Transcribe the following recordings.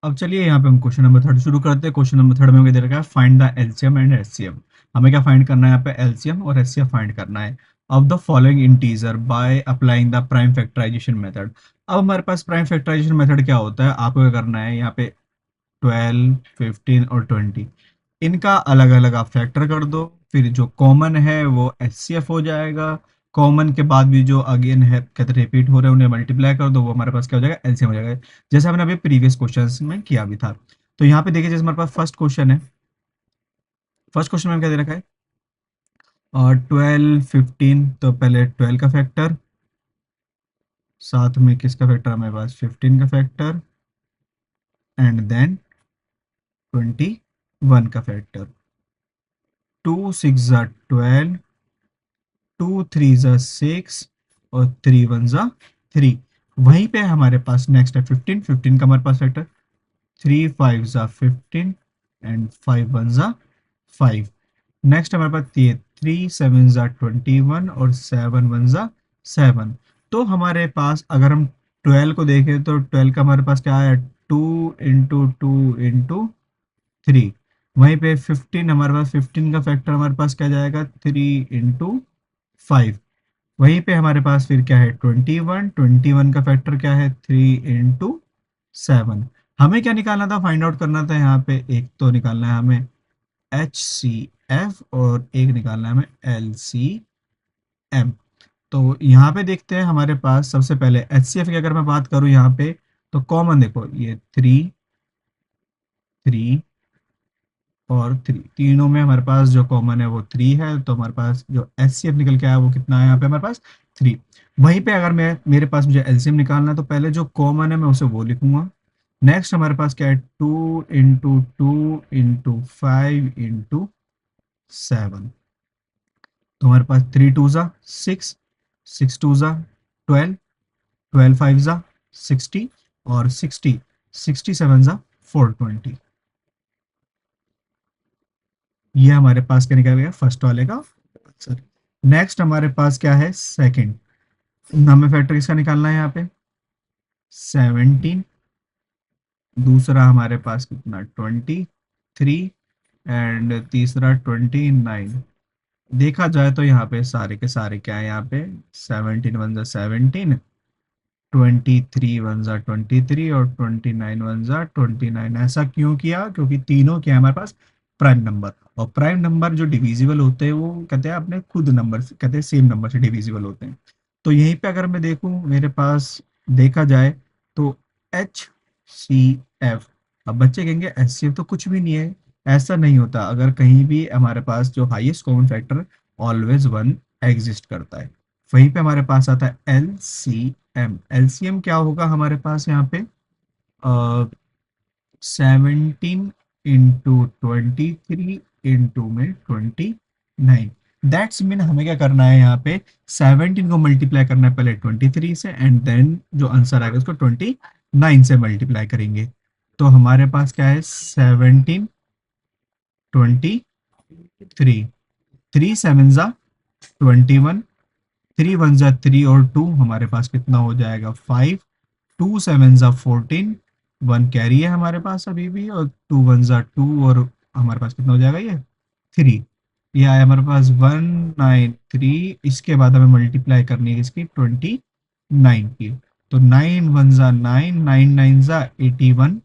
अब चलिए यहाँ पे हम क्वेश्चन नंबर थर्ड शुरू करते हैं। क्वेश्चन नंबर थर्ड में हमें दे रखा है find the LCM and HCF. हमें क्या फाइंड करना है यहाँ पे? एलसीएम और एचसीएफ फाइंड करना है of the following integer by applying the prime factorisation method. अब हमारे पास प्राइम फैक्टराइजेशन मेथड क्या होता है, आपको क्या करना है यहाँ पे 12, 15 और 20, इनका अलग अलग आप फैक्टर कर दो, फिर जो कॉमन है वो एचसीएफ हो जाएगा। कॉमन के बाद भी जो अगेन है कहते रिपीट हो रहे हैं उन्हें मल्टीप्लाई कर दो, वो हमारे पास क्या हो जाएगा? एलसीएम हो जाएगा, जैसे हमने अभी प्रीवियस क्वेश्चन में किया भी था। तो यहाँ पे देखिए जैसे हमारे पास फर्स्ट क्वेश्चन है, फर्स्ट क्वेश्चन में क्या दे रखा है? और 12, 15, तो पहले 12 का फैक्टर, साथ में किसका फैक्टर हमारे पास? 15 का फैक्टर, एंड देन 21 का फैक्टर। 2 6 ज़ा 12, 2 3 ज़ा 6 और 3 1 ज़ा 3। वहीं पे हमारे पास नेक्स्ट है 15, 15 का हमारे पास फैक्टर 3 5 ज़ा 15 एंड 5 1 ज़ा 5। नेक्स्ट हमारे पास ये 3 7 ज़ा 21 और 7 1 ज़ा 7। तो हमारे पास अगर हम 12 को देखें तो 12 का हमारे पास क्या है? 2 इंटू 2 इंटू 3। वहीं पे 15 हमारे पास, 15 का फैक्टर हमारे पास क्या जाएगा? 3 इंटू 5। वहीं पे हमारे पास फिर क्या है? 21, 21 का फैक्टर क्या है? 3 इंटू 7। हमें क्या निकालना था? फाइंड आउट करना था यहाँ पे, एक तो निकालना है हमें एच सी एफ और एक निकालना है हमें एल सी एम। तो यहाँ पे देखते हैं हमारे पास सबसे पहले एच सी एफ की अगर मैं बात करूँ यहाँ पे, तो कॉमन देखो ये 3 3 और 3, तीनों में हमारे पास जो कॉमन है वो 3 है, तो हमारे पास जो एच सी एफ निकल के आया वो कितना है यहाँ पे हमारे पास? 3। वहीं पे अगर मैं मेरे पास मुझे एलसीएम निकालना है तो पहले जो कॉमन है मैं उसे वो लिखूंगा। नेक्स्ट हमारे पास क्या है? 2 इंटू 2 इंटू 5 इंटू 7। तो हमारे पास 3 2 ज़ा 6, 6 2 ज़ा 12, 12 5 ज़ा 60 और 60 67 ज़ा 420। ये हमारे पास क्या निकल गया फर्स्ट वाले का आंसर। नेक्स्ट हमारे पास क्या है? सेकंड। हमें फैक्टर किसका निकालना है यहाँ पे? 17। दूसरा हमारे पास कितना? 23। एंड तीसरा 29। देखा जाए तो यहाँ पे सारे के सारे क्या है यहाँ पे? 17 1 ज़ा 17, 23 1 ज़ा 23 और 29 1 ज़ा 29। ऐसा क्यों किया? क्योंकि तीनों क्या है हमारे पास? Prime number. और प्राइम नंबर जो डिविजिबल होते हैं वो कहते हैं अपने खुद नंबर से, कहते हैं सेम नंबर से डिविजिबल होते हैं। तो यहीं पे अगर मैं देखूं मेरे पास, देखा जाए तो एच सी एफ। अब बच्चे कहेंगे एच सी एफ तो कुछ भी नहीं है। ऐसा नहीं होता, अगर कहीं भी हमारे पास जो highest common factor always one exist करता है। वहीं पे हमारे पास आता है एल सी एम। एलसीएम क्या होगा हमारे पास यहाँ पे? 17 इंटू 23 इंटू में 29। दैट्स मीन हमें क्या करना है यहाँ पे? 17 को मल्टीप्लाई करना है पहले 23 से, एंड देन जो आंसर आएगा उसको 29 से मल्टीप्लाई करेंगे। तो हमारे पास क्या है? 17 23, 3 7 ज़ा 21, 3 1 ज़ा 3 और 2 हमारे पास कितना हो जाएगा? 5। 2 7 ज़ा 14, 1 कैरी है हमारे पास अभी भी, और 2 1 ज़ा 2 और हमारे पास कितना हो जाएगा? ये 3। ये आया हमारे पास 193। इसके बाद हमें मल्टीप्लाई करनी है इसकी 29 की। तो 9 1 ज़ा 9, 9 9 ज़ा 81,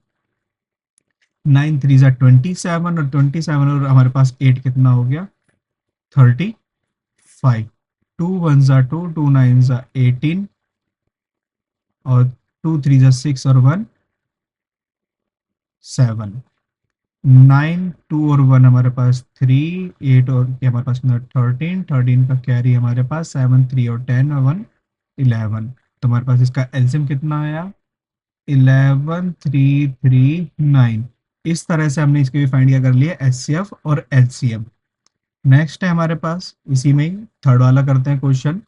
9 3 ज़ा 27 और 27 और हमारे पास 8 कितना हो गया? 35। 2 1 ज़ा 2, 2 9 ज़ा 18 और 2 3 ज़ा 6 और 1 7। 9 2 और 1 हमारे पास 3 8 और ये हमारे पास 13 का कैरी हमारे पास 7 3 और 10 और 1 11। तो हमारे पास इसका एलसीएम कितना आया? 11 3 3 9। इस तरह से हमने इसके भी फाइंड किया कर लिया एचसीएफ और एलसीएम। नेक्स्ट है हमारे पास इसी में ही थर्ड वाला करते हैं क्वेश्चन।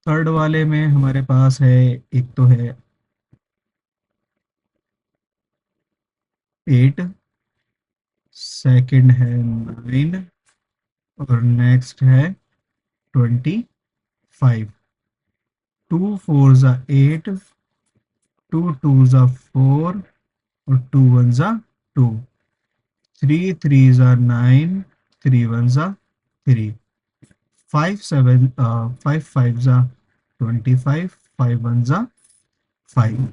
थर्ड वाले में हमारे पास है, एक तो है 8, सेकंड है 9 और नेक्स्ट है 25। 2 4 ज़ा 8, टू टू ज़ा 4 और 2 1 ज़ा 2, 3 3 ज़ा 9, 3 1 ज़ा 3, 5 7 5 5 ज़ा 25, 5 1 ज़ा 5।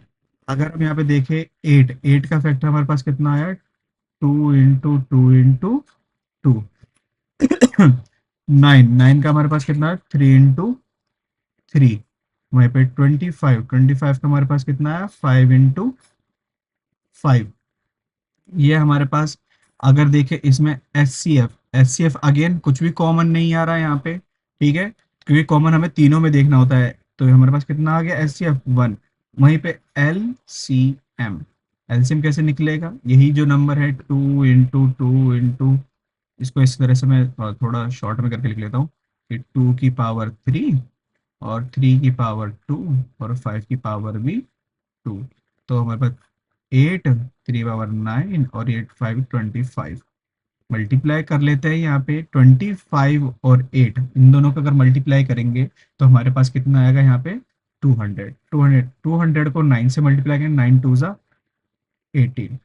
अगर हम यहाँ पे देखें 8, 8 का फैक्टर हमारे पास कितना आया, 2 इंटू 2 इंटू 2। 9, 9 का हमारे पास कितना है, 3 इंटू 3। वहीं पे 25, 25 का हमारे पास कितना है, 5 इंटू 5। ये हमारे पास अगर देखें इसमें एच सी एफ अगेन कुछ भी कॉमन नहीं आ रहा है यहाँ पे, ठीक है, क्योंकि कॉमन हमें तीनों में देखना होता है। तो हमारे पास कितना आ गया, एच सी एफ 1। वहीं पे एल सी एम कैसे निकलेगा, यही जो नंबर है 2 इंटू 2 इंटू, इसको इस तरह से मैं थोड़ा शॉर्ट में करके लिख लेता हूँ कि 2 की पावर 3 और 3 की पावर 2 और 5 की पावर भी 2। तो हमारे पास 8, 3 पावर 9 और 8 5 25। मल्टीप्लाई कर लेते हैं यहाँ पे 25 और 8, इन दोनों का अगर मल्टीप्लाई करेंगे तो हमारे पास कितना आएगा यहाँ पे, 200। 200 को 9 से मल्टीप्लाई करेंगे, 9 2 ज़ा 18।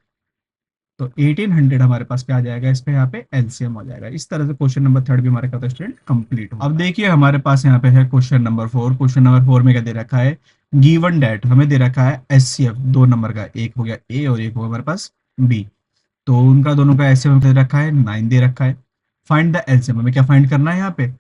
तो 1800 हमारे पास क्या आ जाएगा, इसका यहाँ पे एलसीएम आ जाएगा। इस तरह से क्वेश्चन नंबर 3 भी हमारे का स्टूडेंट कंप्लीट हो। अब देखिए हमारे पास यहाँ पे है क्वेश्चन नंबर 4। क्वेश्चन नंबर 4 में क्या दे रखा है, गिवन डेट हमें दे रखा है एचसीएफ दो नंबर का, एक हो गया ए और एक हो गया हमारे पास बी। तो उनका दोनों का एचसीएफ दे रखा है 9 दे रखा है। फाइंड द एलसीएम, हमें क्या फाइंड करना है यहाँ पे,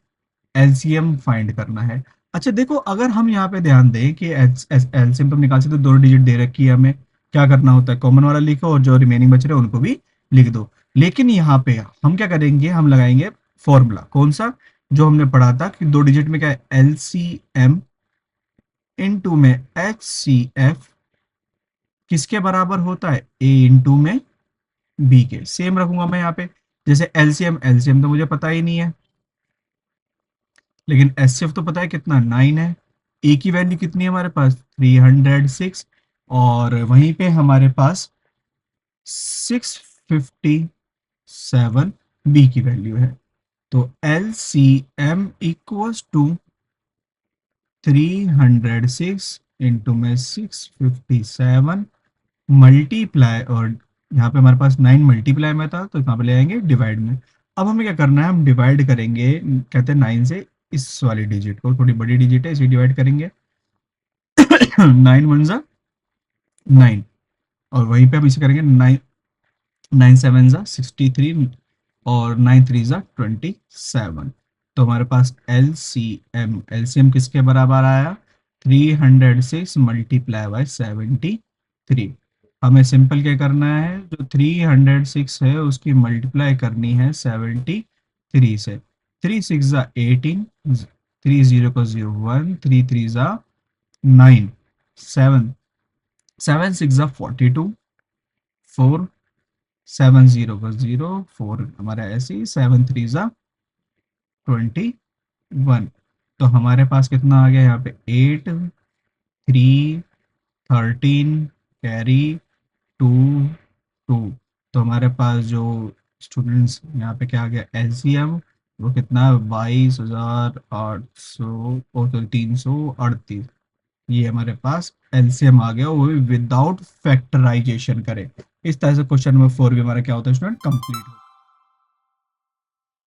एलसीएम फाइंड करना है। अच्छा देखो, अगर हम यहाँ पे ध्यान दें कि एलसीएम तो हम निकाल सकते, दोनों डिजिट दे रखी है, हमें क्या करना होता है, कॉमन वाला लिखो और जो रिमेनिंग बच रहे हैं उनको भी लिख दो। लेकिन यहाँ पे हम क्या करेंगे, हम लगाएंगे फॉर्मूला, कौन सा, जो हमने पढ़ा था कि दो डिजिट में क्या है, एलसीएम इनटू में एचसीएफ किसके बराबर होता है, ए इंटू में बी के। सेम रखूंगा मैं यहाँ पे, जैसे एलसीएम, एलसीएम तो मुझे पता ही नहीं है, लेकिन एचसीएफ तो पता है कितना, 9 है। ए की वैल्यू कितनी है हमारे पास, 306। और वहीं पे हमारे पास 657 बी की वैल्यू है। तो L C M equals to 306 into में 657 मल्टीप्लाई, और यहाँ पे हमारे पास 9 मल्टीप्लाई में था तो यहाँ पे ले आएंगे डिवाइड में। अब हमें क्या करना है, हम डिवाइड करेंगे, कहते हैं 9 से इस वाली डिजिट को, थोड़ी बड़ी डिजिट है इसे डिवाइड करेंगे। 9 वन ज़ा 9, और वहीं पे हम इसे करेंगे 9, 9 7 ज़ा 63 और 9 3 ज़ा 27। तो हमारे पास एल सी एम किसके बराबर आया, 306 मल्टीप्लाई बाय 73। हमें सिंपल क्या करना है, जो 306 है उसकी मल्टीप्लाई करनी है 73 से। 3 6 ज़ा 18, 3 0 को 0 1, 3 3 ज़ा 9, 7 7 6 ज़ा 42, 4 7 0 को 0 4 हमारा ऐसे ही, 7 3 ज़ा 21। तो हमारे पास कितना आ गया यहाँ पे, 8 3 13 कैरी 2 2। तो हमारे पास जो स्टूडेंट्स यहाँ पे क्या आ गया, एलसीएम वो कितना है, 22,800 और तो 338। ये हमारे पास एलसीएम आ गया, वो भी विदाउट फैक्टराइजेशन करे। इस तरह से क्वेश्चन नंबर 4 भी हमारा क्या होता है स्टूडेंट, कंप्लीट।